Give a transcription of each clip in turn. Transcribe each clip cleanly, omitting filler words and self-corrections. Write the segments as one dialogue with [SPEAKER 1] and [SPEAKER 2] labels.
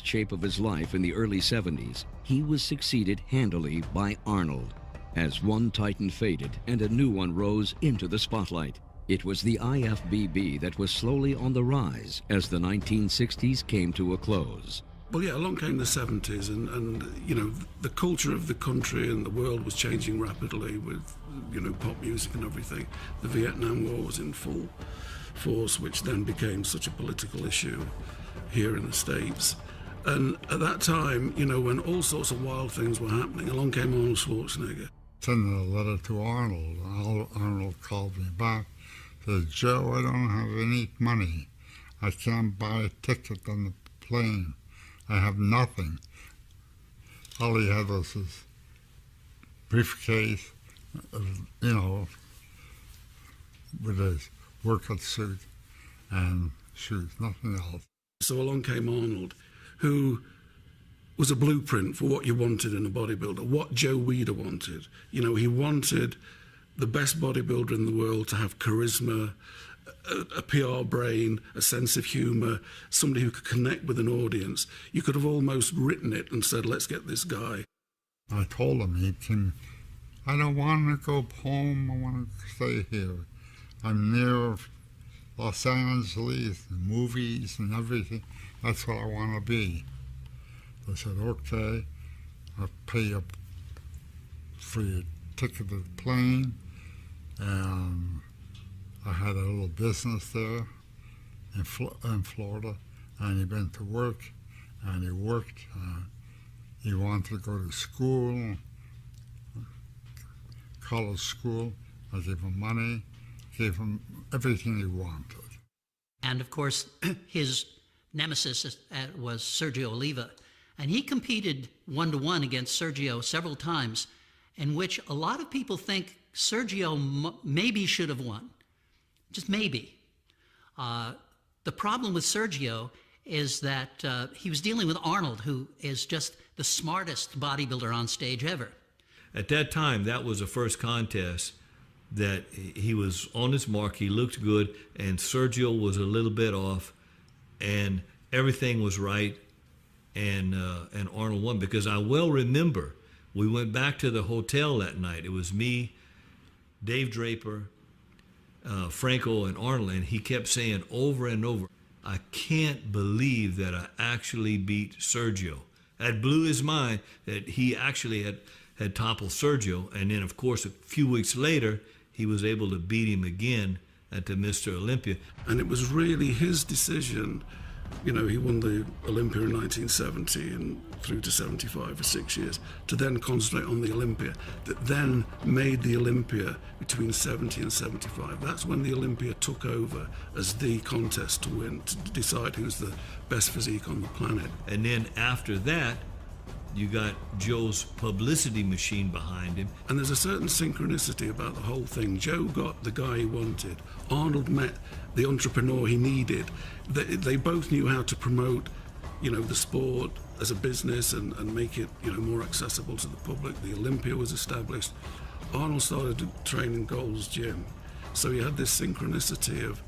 [SPEAKER 1] best shape of his life in the early 70s, he was succeeded handily by Arnold. As one titan faded and a new one rose into the spotlight, it was the IFBB that was slowly on the rise as the 1960s came to a close.
[SPEAKER 2] Well, yeah, along came the 70s, and you know, the culture of the country and the world was changing rapidly with, you know, pop music and everything. The Vietnam War was in full force, which then became such a political issue here in the States. And at that time, you know, when all sorts of wild things were happening, along came Arnold Schwarzenegger.
[SPEAKER 3] Sending a letter to Arnold, and Arnold called me back, said, "Joe, I don't have any money. I can't buy a ticket on the plane. I have nothing." All he had was his briefcase, you know, with his workout suit and shoes, nothing else.
[SPEAKER 2] So along came Arnold, who was a blueprint for what you wanted in a bodybuilder, what Joe Weider wanted. You know, he wanted the best bodybuilder in the world to have charisma, a PR brain, a sense of humour, somebody who could connect with an audience. You could have almost written it and said, let's get this guy.
[SPEAKER 3] I told him, I don't want to go home, I want to stay here. I'm near Los Angeles, the movies and everything. That's what I want to be. I said, okay, I'll pay you for your ticket to the plane. And I had a little business there in Florida, and he went to work, and he worked. He wanted to go to school, college school. I gave him money, gave him everything he wanted.
[SPEAKER 4] And of course, his nemesis was Sergio Oliva. And he competed one-to-one against Sergio several times, in which a lot of people think Sergio maybe should have won. Just maybe. The problem with Sergio is that he was dealing with Arnold, who is just the smartest bodybuilder on stage ever.
[SPEAKER 5] At that time, that was the first contest that he was on his mark, he looked good, and Sergio was a little bit off, and everything was right, and Arnold won. Because I well remember, we went back to the hotel that night. It was me, Dave Draper, Franco, and Arnold, and he kept saying over and over, I can't believe that I actually beat Sergio. That blew his mind that he actually had toppled Sergio, and then of course a few weeks later he was able to beat him again at the Mr.Olympia. And
[SPEAKER 2] it was really his decision. You know, he won the Olympia in 1970 and through to 75 for 6 years, to then concentrate on the Olympia, that then made the Olympia between 70 and 75. That's when the Olympia took over as the contest to win, to decide who's the best physique on the planet.
[SPEAKER 5] And then after that, you got Joe's publicity machine behind him.
[SPEAKER 2] And there's a certain synchronicity about the whole thing. Joe got the guy he wanted. Arnold met the entrepreneur he needed. They both knew how to promote, you know, the sport as a business and make it, you know, more accessible to the public. The Olympia was established. Arnold started training Gold's Gym. So he had this synchronicity of,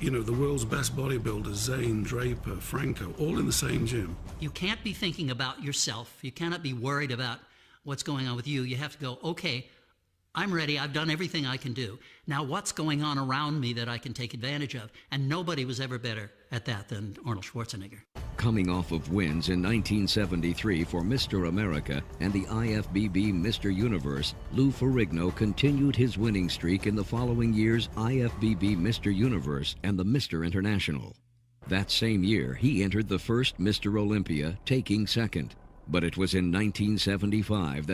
[SPEAKER 2] you know, the world's best bodybuilders, Zane, Draper, Franco, all in the same gym.
[SPEAKER 4] You can't be thinking about yourself. You cannot be worried about what's going on with you. You have to go, okay, I'm ready. I've done everything I can do. Now what's going on around me that I can take advantage of? And nobody was ever better at that than Arnold Schwarzenegger.
[SPEAKER 1] Coming off of wins in 1973 for Mr. America and the IFBB Mr. Universe, Lou Ferrigno continued his winning streak in the following year's IFBB Mr. Universe and the Mr. International. That same year, he entered the first Mr. Olympia, taking second. But it was in 1975 that